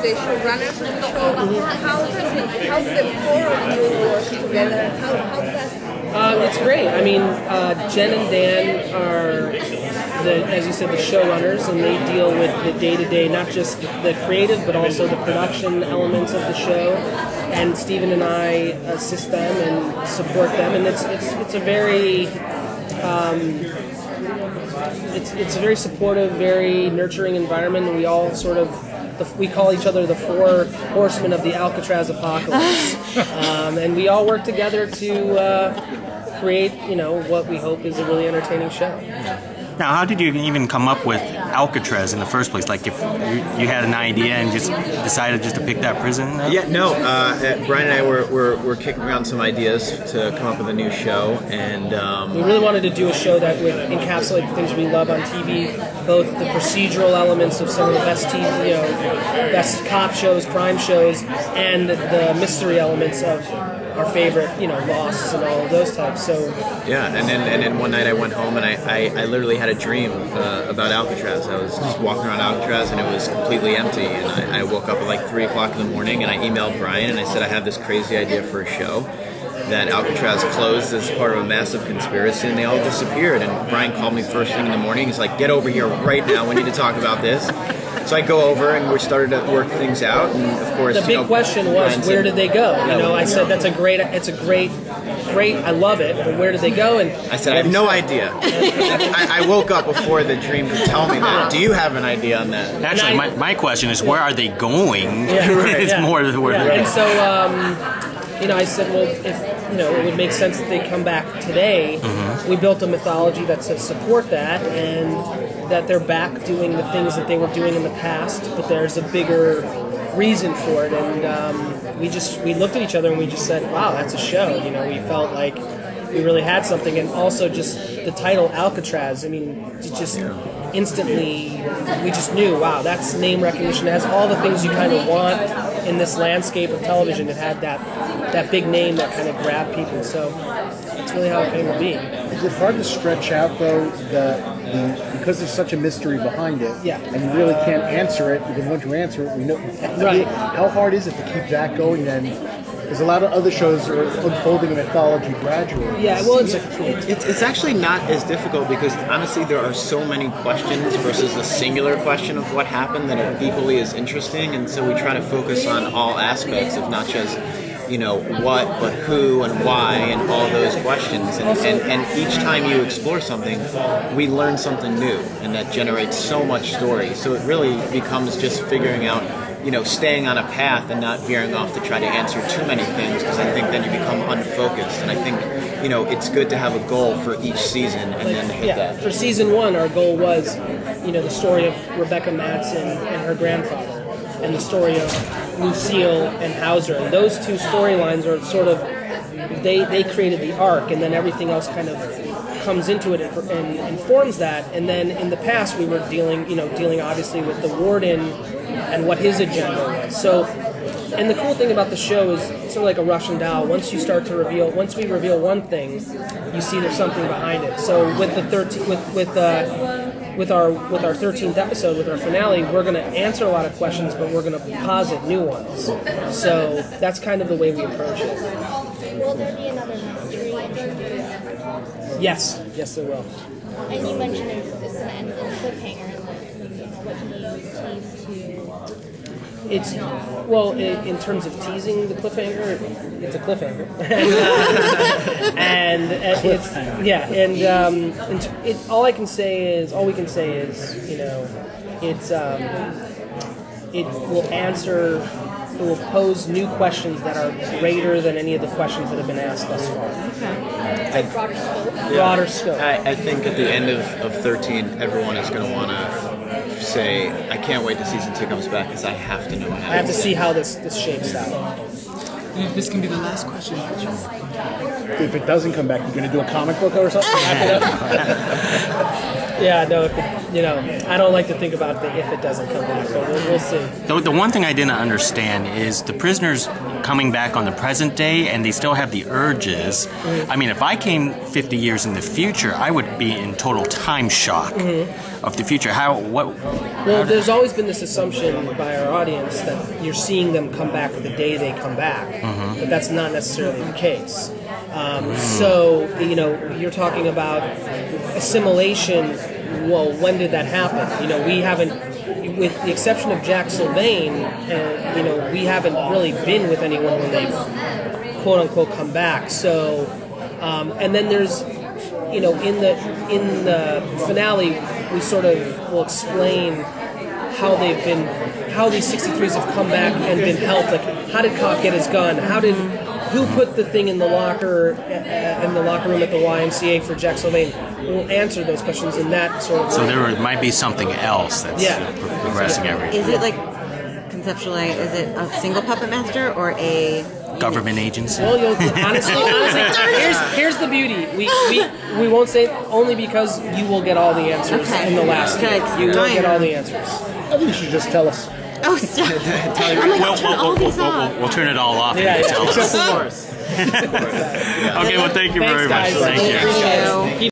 the showrunners of the show. How the four of you work together? How does It's great. I mean, Jen and Dan are, as you said, the showrunners, and they deal with the day-to-day, not just the creative, but also the production elements of the show. And Steven and I assist them and support them, and it's a very it's a very supportive, very nurturing environment. And we all sort of we call each other the four horsemen of the Alcatraz apocalypse, and we all work together to create, what we hope is a really entertaining show. Now, how did you even come up with Alcatraz in the first place? Like, if you had an idea and just decided just to pick that prison? Yeah, no. Bryan and I were kicking around some ideas to come up with a new show, and we really wanted to do a show that would encapsulate the things we love on TV, both the procedural elements of some of the best TV, best cop shows, crime shows, and the mystery elements of our favorite, Lost and all of those types. So yeah, and then one night I went home and I literally had a dream about Alcatraz. I was just walking around Alcatraz and it was completely empty, and I woke up at like 3 o'clock in the morning and I emailed Bryan and I said I have this crazy idea for a show, that Alcatraz closed as part of a massive conspiracy and they all disappeared. And Bryan called me first thing in the morning. He's like, "Get over here right now. We need to talk about this." So I go over and we started to work things out, and of course the big question was, where did they go? I said it's a great, I love it, but where did they go? And I said I have no idea. I woke up before the dream could tell me that. Do you have an idea on that? Actually, my question is, where are they going? Yeah, right, it's more where they're going. And so, I said, well, if it would make sense that they come back today. Mm-hmm. We built a mythology that's to support that, and that they're back doing the things that they were doing in the past, but there's a bigger reason for it. And we looked at each other and we just said, wow, that's a show. We felt like we really had something. And also just the title Alcatraz, it just instantly, we just knew, wow, that's name recognition. It has all the things you kind of want in this landscape of television. It had that big name that kind of grabbed people. So that's really how it came to be. Is it hard to stretch out, though, because there's such a mystery behind it, yeah, and you really can't answer it, because once you answer it, we know. Right. How hard is it to keep that going then? Because a lot of other shows are unfolding a mythology gradually. Yeah, well, it's actually not as difficult, because honestly there are so many questions versus the singular question of what happened that are equally as interesting, and so we try to focus on all aspects of not just what, but who and why, and all those questions. And each time you explore something, we learn something new, and that generates so much story. So it really becomes just figuring out, staying on a path and not veering off to try to answer too many things, because I think then you become unfocused. And I think, it's good to have a goal for each season and then hit that. For season 1, our goal was, the story of Rebecca Madsen and her grandfather, and the story of Lucille and Hauser. And those two storylines are sort of, they created the arc, and then everything else kind of comes into it and informs that. And then in the past we were dealing obviously with the warden and what his agenda was. So, and the cool thing about the show is it's sort of like a Russian doll. Once we reveal one thing, you see there's something behind it. So with the with our 13th episode, with our finale, we're going to answer a lot of questions, but we're going to posit new ones. So that's kind of the way we approach it. will there be another mystery? Yes, there will. And you mentioned it's going to end with a cliffhanger. What can you tease to? It's in terms of teasing the cliffhanger, it's a cliffhanger, and all we can say is, it will pose new questions that are greater than any of the questions that have been asked thus far. Okay. Broader scope. Broader scope. I think at the end of 13, everyone is going to want to say, I can't wait till season 2 comes back because I have to know what happens. I have to see how this shapes out. This can be the last question. If it doesn't come back, you're going to do a comic book or something? Yeah, no, I don't like to think about if it doesn't come back, but we'll see. The one thing I didn't understand is the prisoners coming back on the present day and they still have the urges. I mean, if I came 50 years in the future, I would be in total time shock of the future. Well, there's always been this assumption by our audience that you're seeing them come back the day they come back, but that's not necessarily the case. So, you know, you're talking about assimilation. Well, when did that happen? You know, we haven't, with the exception of Jack Sylvain, you know, we haven't really been with anyone when they've quote unquote come back. So, and then there's, you know, in the finale, we sort of will explain how they've been, how these 63s have come back and been helped. Like, how did Cock get his gun? Who put the thing in the locker room at the YMCA for Jack Sylvain? We'll answer those questions in that sort of way. So there might be something else that's progressing every. Is it like conceptually? Is it a single puppet master or a government agency? Well, honestly, here's the beauty. We won't say it only because you will get all the answers in the last. You will get all the answers. I think you should just tell us. Oh, stop. We'll turn it all off. Yeah, and you tell us. Of course. Okay, well, thank you very much. Guys. Thank you. Thank you.